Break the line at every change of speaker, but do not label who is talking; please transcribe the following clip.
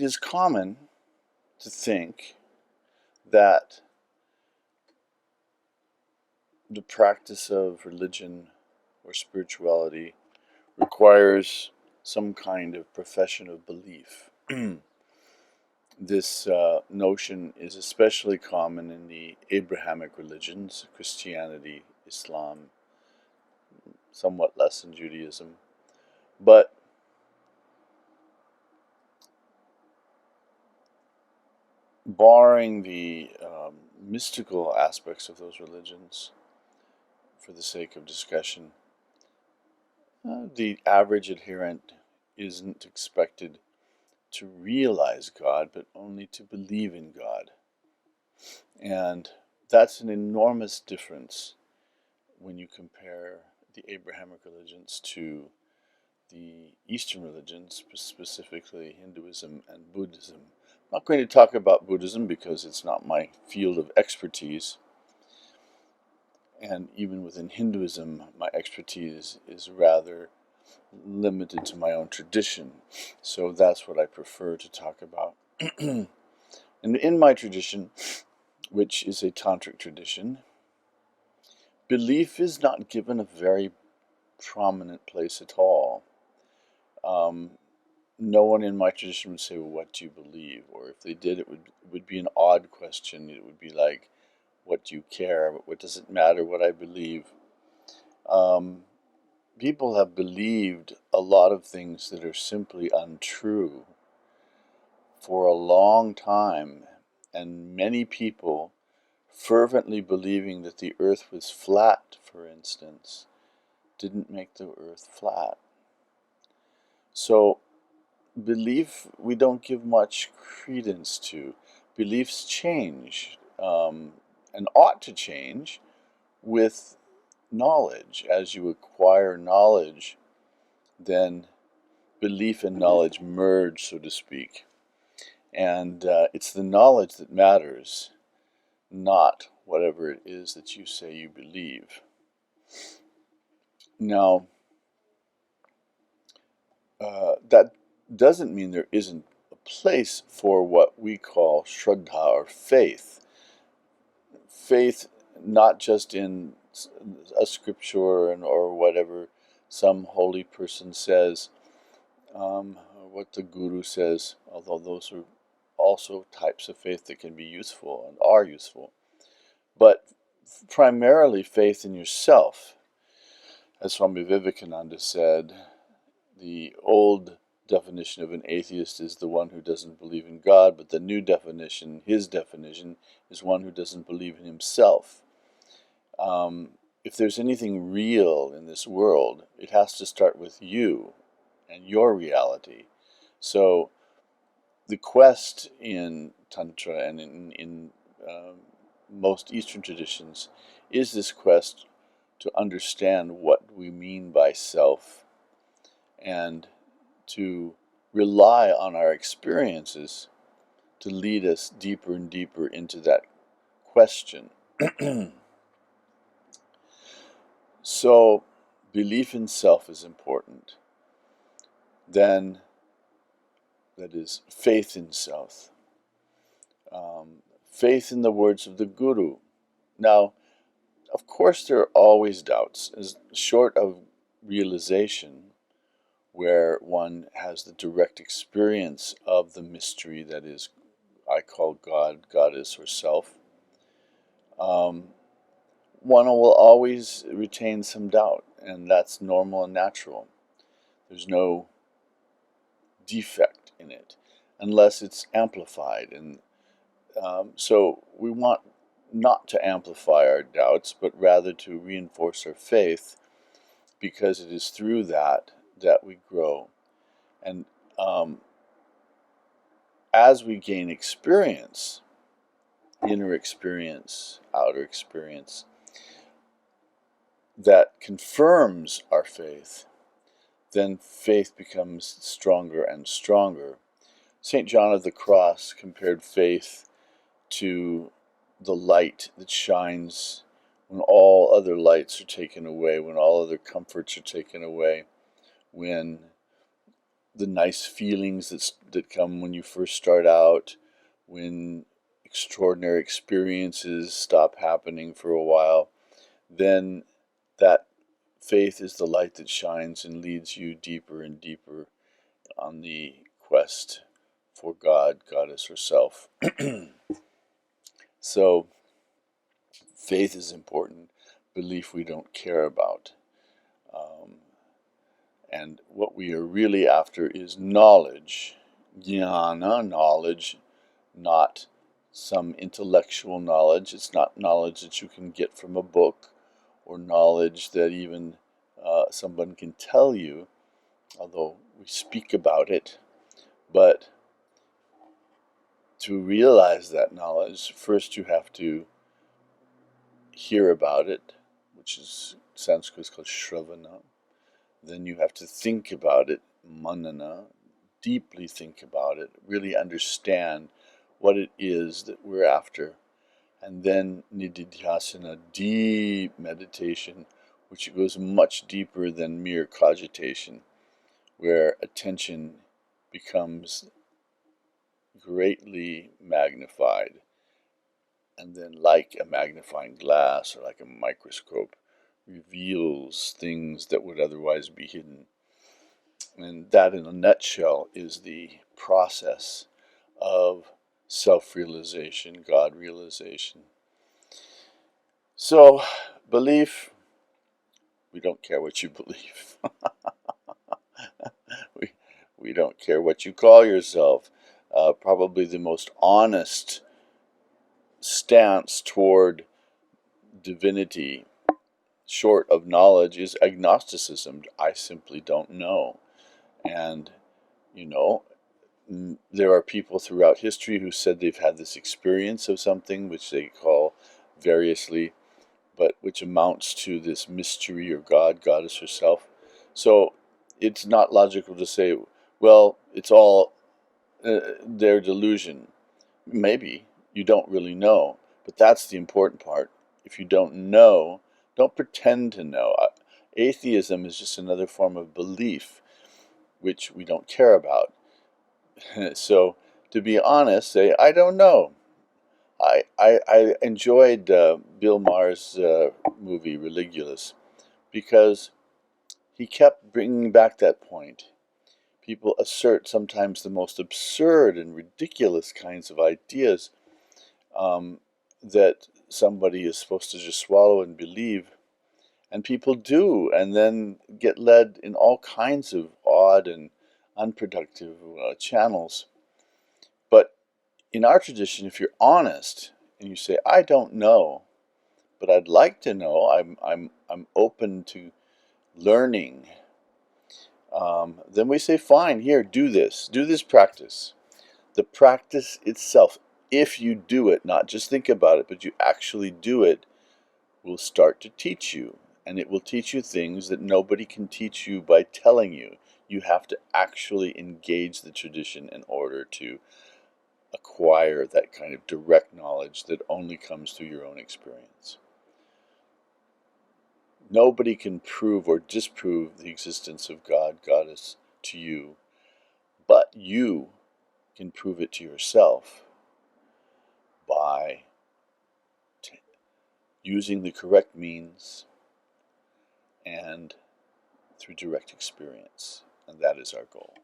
it is common to think that the practice of religion or spirituality requires some kind of profession of belief. This notion is especially common in the Abrahamic religions, Christianity, Islam, somewhat less in Judaism. But barring the mystical aspects of those religions, for the sake of discussion, the average adherent isn't expected to realize God, but only to believe in God. And that's an enormous difference when you compare the Abrahamic religions to the Eastern religions, specifically Hinduism and Buddhism. I'm not going to talk about Buddhism because it's not my field of expertise. And even within Hinduism, my expertise is rather limited to my own tradition. So that's what I prefer to talk about. And in my tradition, which is a tantric tradition, belief is not given a very prominent place at all. No one in my tradition would say, well, what do you believe? Or if they did, it would be an odd question. It would be like, what do you care? What does it matter what I believe? People have believed a lot of things that are simply untrue for a long time, and many people fervently believing that the earth was flat, for instance, didn't make the earth flat. So belief we don't give much credence to. Beliefs change, and ought to change with knowledge. As you acquire knowledge, then belief and knowledge merge, so to speak. And it's the knowledge that matters, not whatever it is that you say you believe. Now, that doesn't mean there isn't a place for what we call shraddha, or faith. Faith not just in a scripture or whatever some holy person says, or what the guru says, although those are also types of faith that can be useful and are useful. But primarily faith in yourself. As Swami Vivekananda said, the old definition of an atheist is the one who doesn't believe in God, but the new definition, his definition, is one who doesn't believe in himself. If there's anything real in this world, it has to start with you and your reality. So the quest in Tantra and in most Eastern traditions is this quest to understand what we mean by self and to rely on our experiences to lead us deeper and deeper into that question. So, belief in self is important. Then, that is, faith in self. Faith in the words of the Guru. Now, of course, there are always doubts, as short of realization, where one has the direct experience of the mystery that is, I call God, Goddess, or Self. One will always retain some doubt, and that's normal and natural. There's no defect in it, unless it's amplified. And so we want not to amplify our doubts, but rather to reinforce our faith, because it is through that we grow. And as we gain experience, inner experience, outer experience, that confirms our faith, then faith becomes stronger and stronger. St. John of the Cross compared faith to the light that shines when all other lights are taken away, when all other comforts are taken away, when the nice feelings that come when you first start out, when extraordinary experiences stop happening for a while, then that faith is the light that shines and leads you deeper and deeper on the quest for God, Goddess herself. So, faith is important, belief we don't care about. And what we are really after is knowledge, jnana, knowledge, not some intellectual knowledge. It's not knowledge that you can get from a book or knowledge that even someone can tell you, although we speak about it. But to realize that knowledge, first you have to hear about it, which is Sanskrit called shravana. Then you have to think about it, manana, deeply think about it, really understand what it is that we're after. And then nididhyasana, deep meditation, which goes much deeper than mere cogitation, where attention becomes greatly magnified. And then, like a magnifying glass or like a microscope, reveals things that would otherwise be hidden. And that, in a nutshell, is the process of self-realization, God realization. So, belief, we don't care what you believe. we don't care what you call yourself. Probably the most honest stance toward divinity, short of knowledge, is agnosticism. I simply don't know. And, you know, there are people throughout history who said they've had this experience of something which they call variously, but which amounts to this mystery or God, Goddess herself. So it's not logical to say, well, it's all their delusion. Maybe you don't really know, but that's the important part. If you don't know, don't pretend to know. Atheism is just another form of belief, which we don't care about. So, to be honest, say, I don't know. I enjoyed Bill Maher's movie Religulous because he kept bringing back that point. People assert sometimes the most absurd and ridiculous kinds of ideas that somebody is supposed to just swallow and believe. And people do, and then get led in all kinds of odd and unproductive channels. But in our tradition, if you're honest and you say, I don't know, but I'd like to know, I'm open to learning, then we say, fine, here, do this practice. The practice itself, if you do it, not just think about it, but you actually do it, will start to teach you. And it will teach you things that nobody can teach you by telling you. You have to actually engage the tradition in order to acquire that kind of direct knowledge that only comes through your own experience. Nobody can prove or disprove the existence of God, Goddess to you, but you can prove it to yourself by using the correct means and through direct experience. And that is our goal.